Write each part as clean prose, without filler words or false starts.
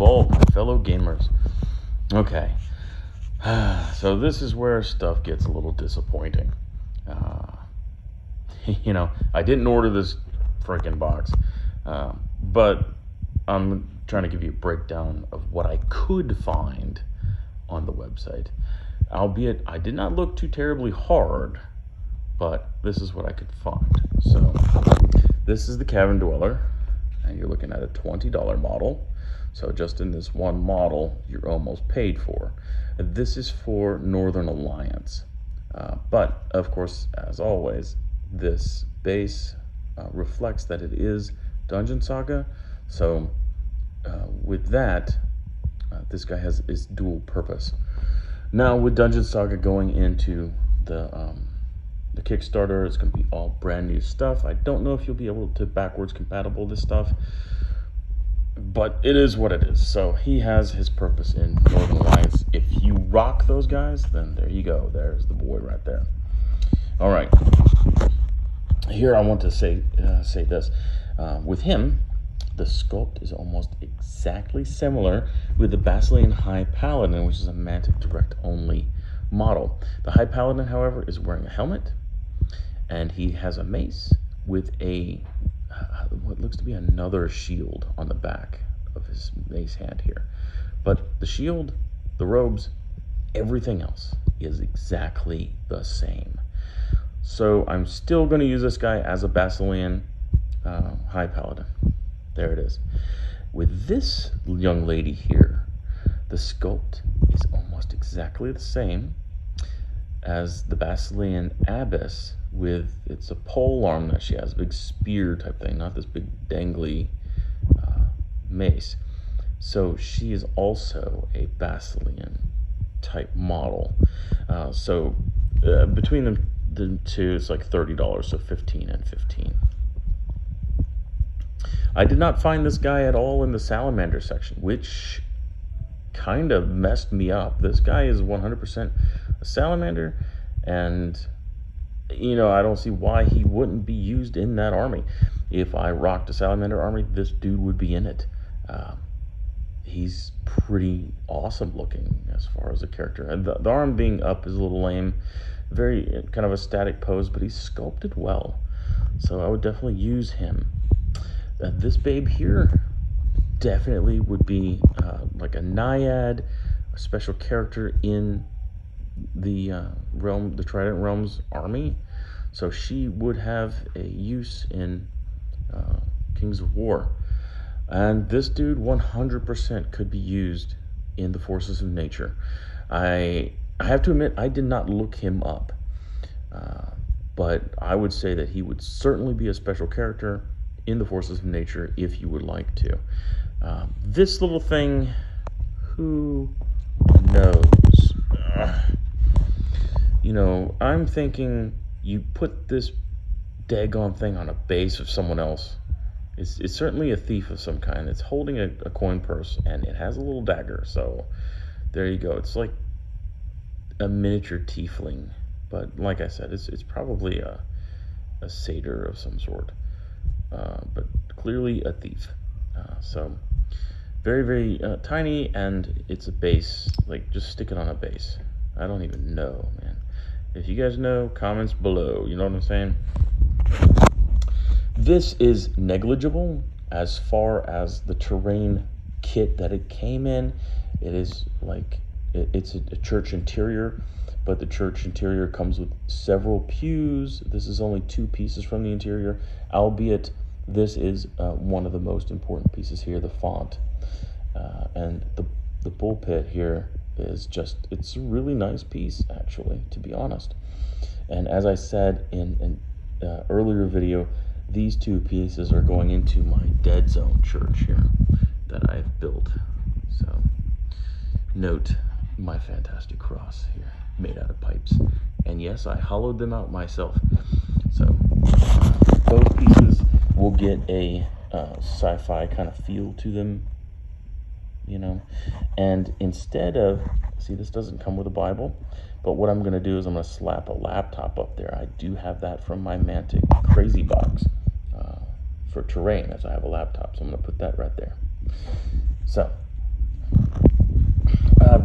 vault, fellow gamers. Okay, so this is where stuff gets a little disappointing. You know, I didn't order this freaking box, but I'm trying to give you a breakdown of what I could find on the website. Albeit, I did not look too terribly hard, but this is what I could find. So, this is the Cavern Dweller, and you're looking at a $20 model. So just in this one model, you're almost paid for. This is for Northern Alliance. But, of course, as always, this base reflects that it is Dungeon Saga. So, with that, this guy has its dual purpose. Now, with Dungeon Saga going into the Kickstarter, it's going to be all brand new stuff. I don't know if you'll be able to backwards compatible this stuff, but it is what it is. So he has his purpose in Northern Alliance. If you rock those guys, then there you go. There's the boy right there. All right. Here I want to say this. With him, the sculpt is almost exactly similar with the Basilian High Paladin, which is a Mantic Direct only model. The High Paladin, however, is wearing a helmet, and he has a mace with a what looks to be another shield on the back of his mace hand here. But the shield, the robes, everything else is exactly the same. So I'm still going to use this guy as a Basilian High Paladin. There it is. With this young lady here, the sculpt is almost exactly the same as the Basilian Abbess, with it's a pole arm that she has, a big spear type thing, not this big dangly mace. So she is also a Basilian type model. Between the two, it's like $30, so 15 and 15. I did not find this guy at all in the Salamander section, which kind of messed me up. This guy is 100% a Salamander, and you know, I don't see why he wouldn't be used in that army. If I rocked a Salamander army, this dude would be in it. He's pretty awesome looking as far as a character. And the arm being up is a little lame. Very kind of a static pose, but he's sculpted well. So I would definitely use him. This babe here definitely would be like a naiad, a special character in the the Trident Realms army. So she would have a use in Kings of War. And this dude 100% could be used in the Forces of Nature. I have to admit, I did not look him up. But I would say that he would certainly be a special character in the Forces of Nature if you would like to. This little thing, who knows? You know, I'm thinking you put this daggone thing on a base of someone else. It's certainly a thief of some kind. It's holding a coin purse, and it has a little dagger. So there you go. It's like a miniature tiefling. But like I said, it's probably a satyr of some sort. But clearly a thief. So very, very tiny, and it's a base. Like, just stick it on a base. I don't even know, man. If you guys know, comments below. You know what I'm saying? This is negligible as far as the terrain kit that it came in. It is like, it's a church interior, but the church interior comes with several pews. This is only 2 pieces from the interior, albeit this is one of the most important pieces here, the font. And the pulpit here is just, it's a really nice piece, actually, to be honest. And as I said in an earlier video, these 2 pieces are going into my Dead Zone church here that I've built. So note my fantastic cross here, made out of pipes. And yes, I hollowed them out myself. So both pieces will get a sci-fi kind of feel to them, you know. And instead of, see, this doesn't come with a Bible, but what I'm going to do is I'm going to slap a laptop up there. I do have that from my Mantic Crazy Box for terrain, as I have a laptop. So I'm going to put that right there. So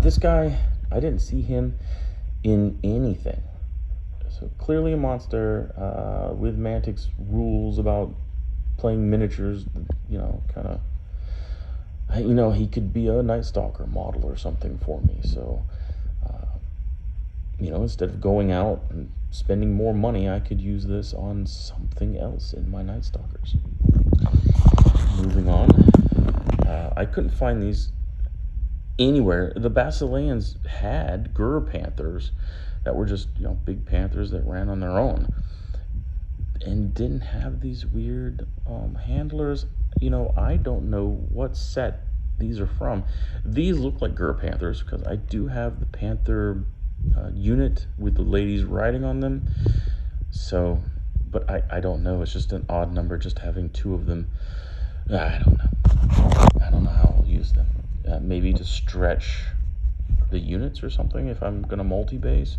This guy, I didn't see him in anything. So clearly a monster with Mantic's rules about playing miniatures, kind of, he could be a Night Stalker model or something for me. So, instead of going out and spending more money, I could use this on something else in my Night Stalkers. Moving on. I couldn't find these anywhere. The Basileans had Gur Panthers that were just, big panthers that ran on their own and didn't have these weird handlers. I don't know what set these are from. These look like Gur Panthers because I do have the Panther unit with the ladies riding on them. So, but I don't know. It's just an odd number just having two of them. I don't know. I don't know how I'll use them. Maybe to stretch the units or something if I'm going to multi-base.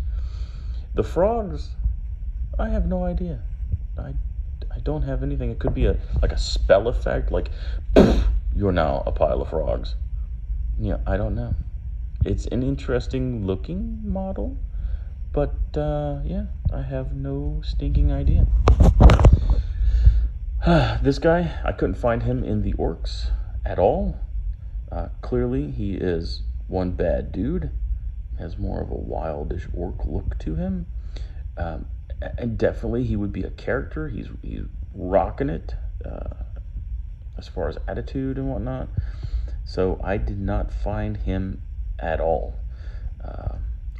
The frogs, I have no idea. I don't have anything. It could be like a spell effect, like you're now a pile of frogs. I don't know. It's an interesting looking model, but I have no stinking idea. This guy, I couldn't find him in the orcs at all. Clearly, he is one bad dude. Has more of a wildish orc look to him. And definitely he would be a character. He's rocking it as far as attitude and whatnot. So I did not find him at all.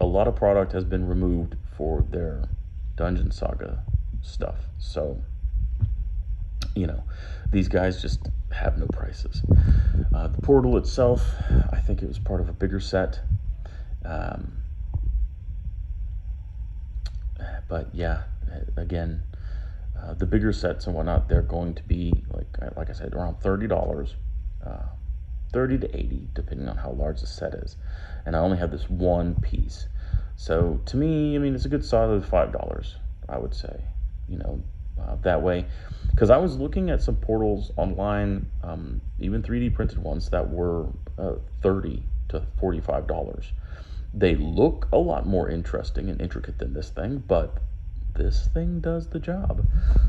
A lot of product has been removed for their Dungeon Saga stuff. So, these guys just have no prices. The portal itself, I think it was part of a bigger set. But yeah, again, the bigger sets and whatnot, they're going to be like I said, around $30, 30 to 80, depending on how large the set is. And I only have this one piece. So to me, it's a good solid $5, I would say, that way. Because I was looking at some portals online, even 3D printed ones that were $30 to $45. They look a lot more interesting and intricate than this thing, but this thing does the job.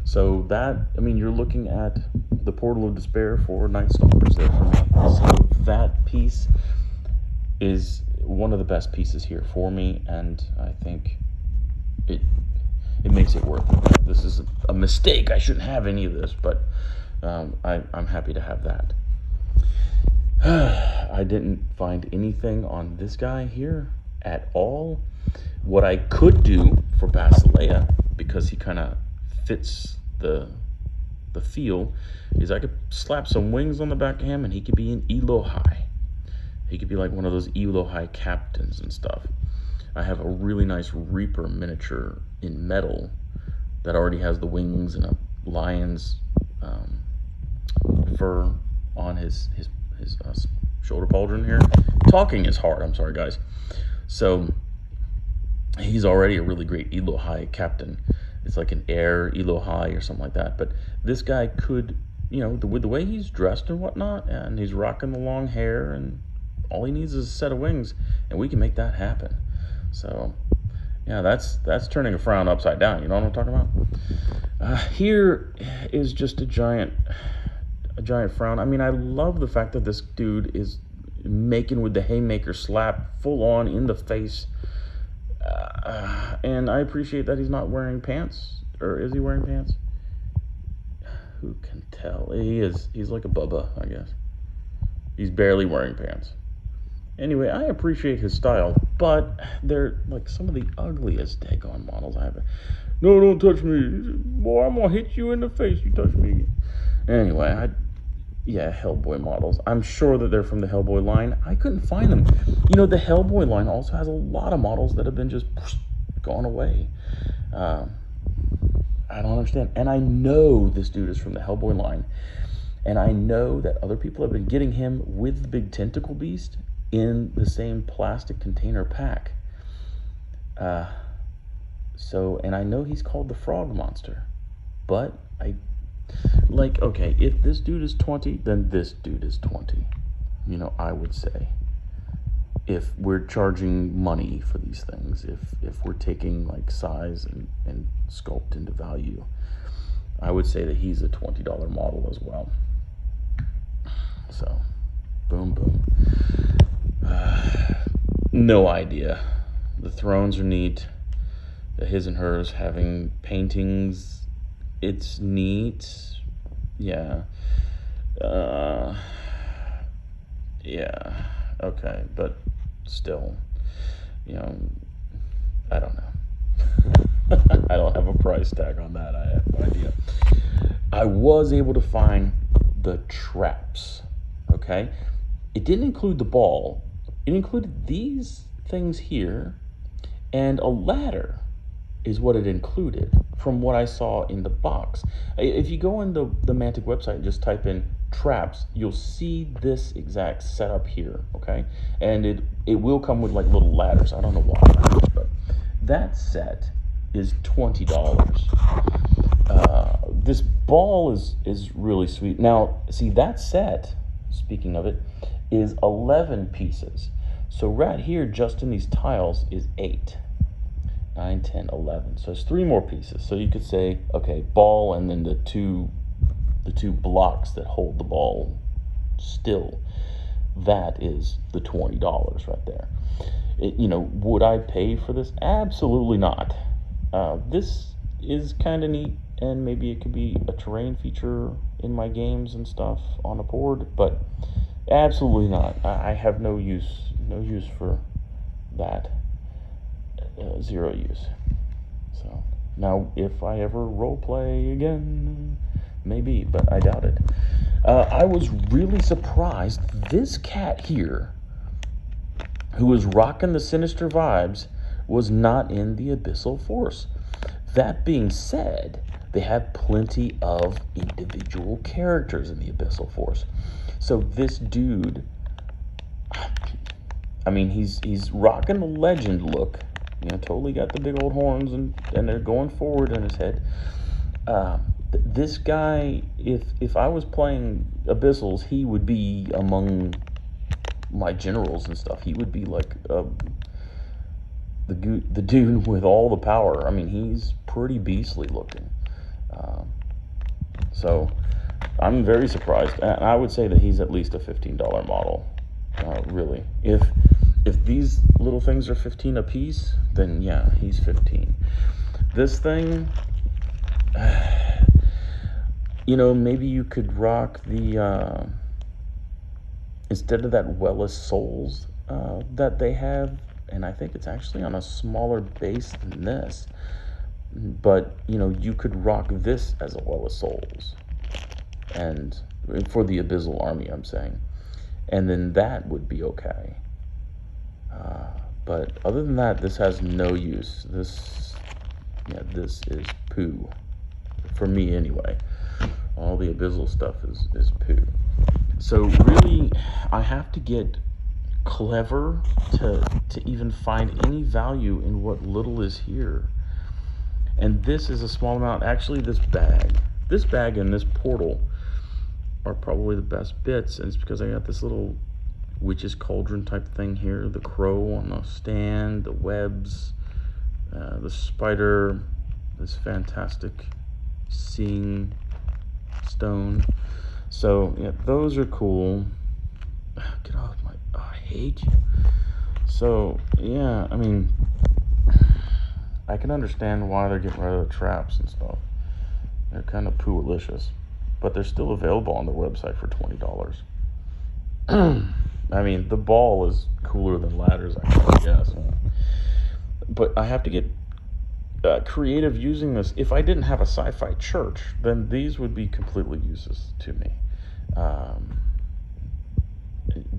So that, you're looking at the Portal of Despair for Night Stalkers there for me. So that piece is one of the best pieces here for me, and I think it makes it worth it. This is a mistake. I shouldn't have any of this, but I'm happy to have that. I didn't find anything on this guy here at all. What I could do for Basilea, because he kind of fits the feel, is I could slap some wings on the back of him and he could be an Elohai. He could be like one of those Elohai captains and stuff. I have a really nice Reaper miniature in metal that already has the wings and a lion's fur on his shoulder pauldron here. Talking is hard, I'm sorry guys. So he's already a really great Elohai captain. It's like an air Elohai or something like that. But this guy could, with the way he's dressed and whatnot, and he's rocking the long hair, and all he needs is a set of wings, and we can make that happen. So yeah, that's turning a frown upside down. You know what I'm talking about? Here is just a giant frown. I love the fact that this dude is making with the haymaker slap full on in the face, and I appreciate that he's not wearing pants. Or is he wearing pants? Who can tell? He's like a Bubba, I guess. He's barely wearing pants. Anyway, I appreciate his style, but they're like some of the ugliest daggone models I have. No, don't touch me. Boy, I'm gonna hit you in the face. You touch me. Anyway, Hellboy models. I'm sure that they're from the Hellboy line. I couldn't find them. The Hellboy line also has a lot of models that have been just gone away. I don't understand. And I know this dude is from the Hellboy line. And I know that other people have been getting him with the big tentacle beast in the same plastic container pack. And I know he's called the Frog Monster. But okay, if this dude is 20, then this dude is 20. I would say. if we're charging money for these things, if we're taking like size and sculpt into value, I would say that he's a $20 model as well. So, boom, boom. No idea. The thrones are neat. The his and hers having paintings, it's neat. Yeah. Yeah. Okay, but still, you know, I don't know. I don't have a price tag on that. I have no idea. I was able to find the traps. Okay, it didn't include the ball. It included these things here, and a ladder is what it included from what I saw in the box. If you go on the Mantic website and just type in traps, you'll see this exact setup here, okay? And it will come with like little ladders. I don't know why, but that set is $20. This ball is really sweet. Now, see, that set, speaking of it, is 11 pieces. So right here, just in these tiles, is 8. 9, 10, 11. So it's 3 more pieces. So you could say, okay, ball and then the two blocks that hold the ball still. That is the $20 right there. Would I pay for this? Absolutely not. This is kind of neat, and maybe it could be a terrain feature in my games and stuff on a board, but absolutely not. I have no use for that. Zero use. So now, if I ever role play again, maybe, but I doubt it. I was really surprised. This cat here, who was rocking the sinister vibes, was not in the Abyssal Force. That being said, they have plenty of individual characters in the Abyssal Force. So this dude, I mean, he's rocking the legend look. Totally got the big old horns and they're going forward in his head. This guy, if I was playing Abyssals, he would be among my generals and stuff. He would be like the dude with all the power. I mean, he's pretty beastly looking. So I'm very surprised. And I would say that he's at least a $15 model. Really, if these little things are 15 a piece, then yeah, he's 15. This thing, maybe you could rock the instead of that Wellus Souls that they have, and I think it's actually on a smaller base than this, but you could rock this as a Wellus Souls, and for the Abyssal army, I'm saying, and then that would be okay. But other than that, this has no use. This is poo. For me, anyway. All the Abyssal stuff is poo. So really, I have to get clever to even find any value in what little is here. And this is a small amount. Actually, this bag and this portal are probably the best bits. And it's because I got this little witch's cauldron type thing here, the crow on the stand, the webs, the spider, this fantastic seeing stone. So yeah, those are cool. Get off my, I hate you. So yeah, I mean, I can understand why they're getting rid of the traps and stuff. They're kind of poo-alicious, but they're still available on their website for $20. I mean, the ball is cooler than ladders, I guess. But I have to get creative using this. If I didn't have a sci-fi church, then these would be completely useless to me.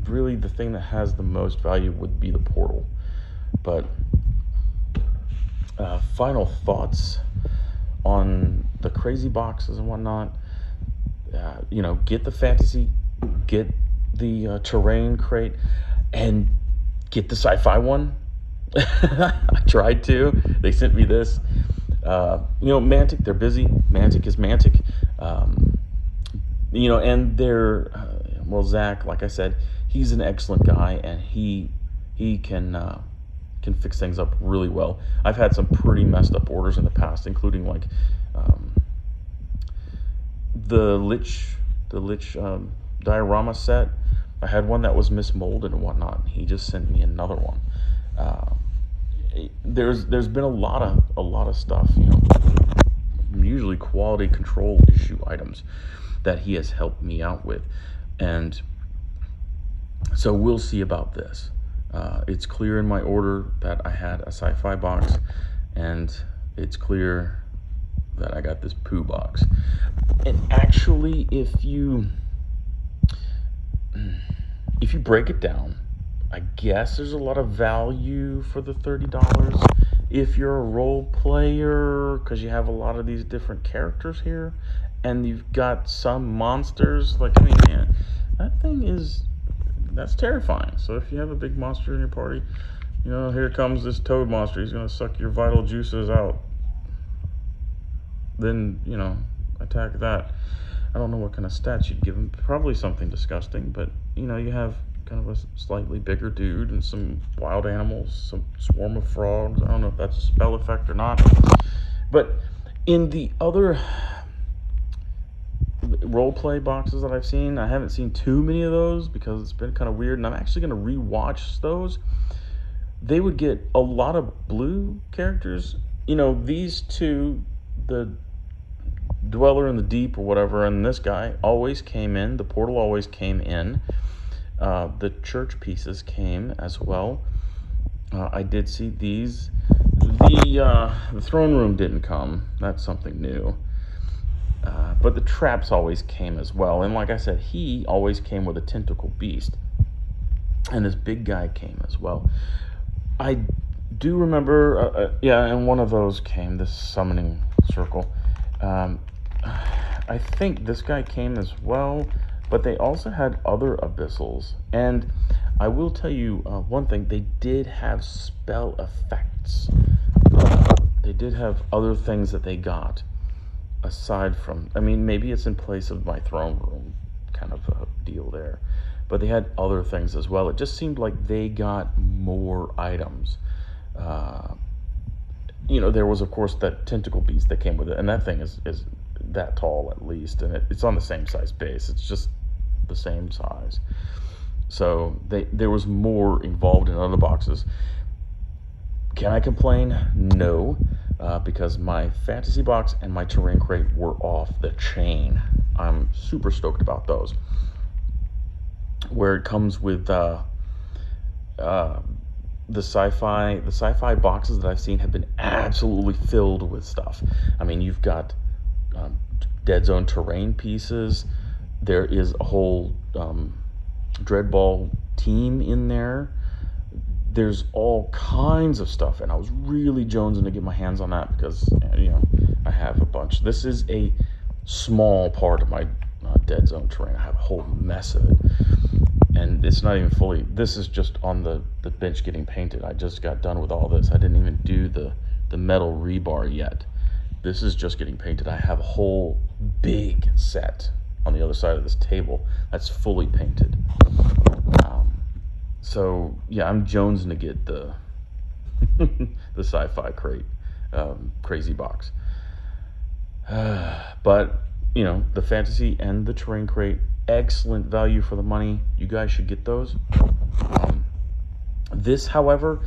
Really, the thing that has the most value would be the portal. But final thoughts on the crazy boxes and whatnot. Get the fantasy, get the terrain crate, and get the sci-fi one. I tried to. They sent me this. Mantic, they're busy. Mantic is Mantic. And they're, Zach, like I said, he's an excellent guy, and he He can fix things up really well. I've had some pretty messed up orders in the past, including like the Lich diorama set. I had one that was mismolded and whatnot. He just sent me another one. There's been a lot of stuff, usually quality control issue items that he has helped me out with, and so we'll see about this. It's clear in my order that I had a sci-fi box, and it's clear that I got this poo box. And actually, if you break it down, I guess there's a lot of value for the $30 if you're a role player, because you have a lot of these different characters here, and you've got some monsters. Like, I mean, man, that's terrifying. So if you have a big monster in your party, here comes this toad monster. He's going to suck your vital juices out. Then, attack that. I don't know what kind of stats you'd give him. Probably something disgusting, but, you have kind of a slightly bigger dude and some wild animals, some swarm of frogs. I don't know if that's a spell effect or not. But in the other roleplay boxes that I've seen, I haven't seen too many of those because it's been kind of weird, and I'm actually going to rewatch those. They would get a lot of blue characters. These two, the Dweller in the Deep or whatever, and this guy always came in. The portal always came in. The church pieces came as well. I did see these. The throne room didn't come. That's something new. But the traps always came as well. And like I said, he always came with a tentacle beast. And this big guy came as well. I do remember, and one of those came, this summoning circle. I think this guy came as well, but they also had other abyssals. And I will tell you one thing, they did have spell effects. They did have other things that they got aside from, maybe it's in place of my throne room kind of a deal there, but they had other things as well. It just seemed like they got more items. There was, of course, that tentacle beast that came with it, and that thing is that tall at least, and it's on the same size base. It's just the same size. So there was more involved in other boxes. Can I complain? No, because my fantasy box and my terrain crate were off the chain. I'm super stoked about those. Where it comes with the sci-fi boxes that I've seen have been absolutely filled with stuff. You've got Dead Zone terrain pieces. There is a whole Dreadball team in there. There's all kinds of stuff, and I was really jonesing to get my hands on that because I have a bunch. This is a small part of my Dead Zone terrain. I have a whole mess of it, and it's not even fully. This is just on the bench getting painted. I just got done with all this. I didn't even do the metal rebar yet. This is just getting painted. I have a whole big set on the other side of this table that's fully painted. So yeah, I'm jonesing to get the the sci-fi crate, crazy box. But the fantasy and the terrain crate, excellent value for the money. You guys should get those. This, however,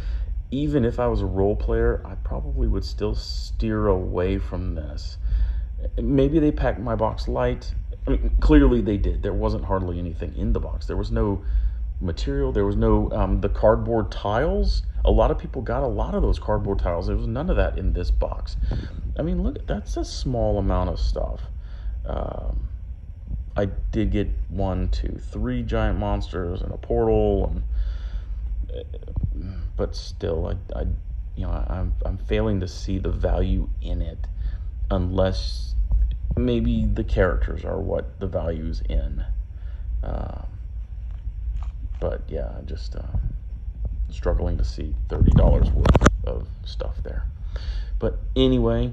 even if I was a role player, I probably would still steer away from this. Maybe they packed my box light. Clearly they did. There wasn't hardly anything in the box. There was no material. There was no the cardboard tiles. A lot of people got a lot of those cardboard tiles. There was none of that in this box. Look, that's a small amount of stuff. I did get 1, 2, 3 giant monsters and a portal, but still, I'm failing to see the value in it, unless maybe the characters are what the value's in. But yeah, I'm just struggling to see $30 worth of stuff there. But anyway,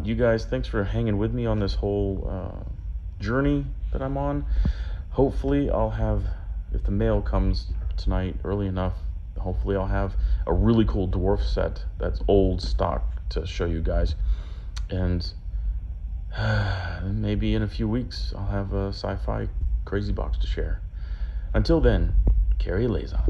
you guys, thanks for hanging with me on this whole journey that I'm on. Hopefully I'll have, if the mail comes tonight early enough, hopefully I'll have a really cool dwarf set that's old stock to show you guys. And maybe in a few weeks I'll have a sci-fi crazy box to share. Until then, carry a liaison.